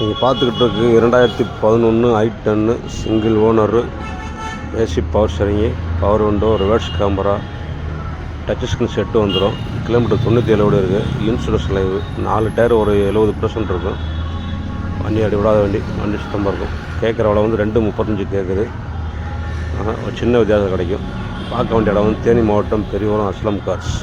நீங்கள் பார்த்துக்கிட்டு இருக்கு 2011 i10 single owner, AC power steering, power window, reverse camera, touch screen set வந்துடும். Kilometre 97 ஓடி இருக்குது. Insurance live. 4 டயர் ஒரு 70% இருக்கும். வண்டி அடி விடாத வண்டி சுத்தமாக இருக்கும். கேட்குற விலை வந்து 2.35 கேட்குது. ஒரு சின்ன வித்தியாசம் கிடைக்கும். பார்க்க வேண்டிய இடம் வந்து தேனி மாவட்டம், பெரியவரம், அஸ்லம் கார்ஸ்.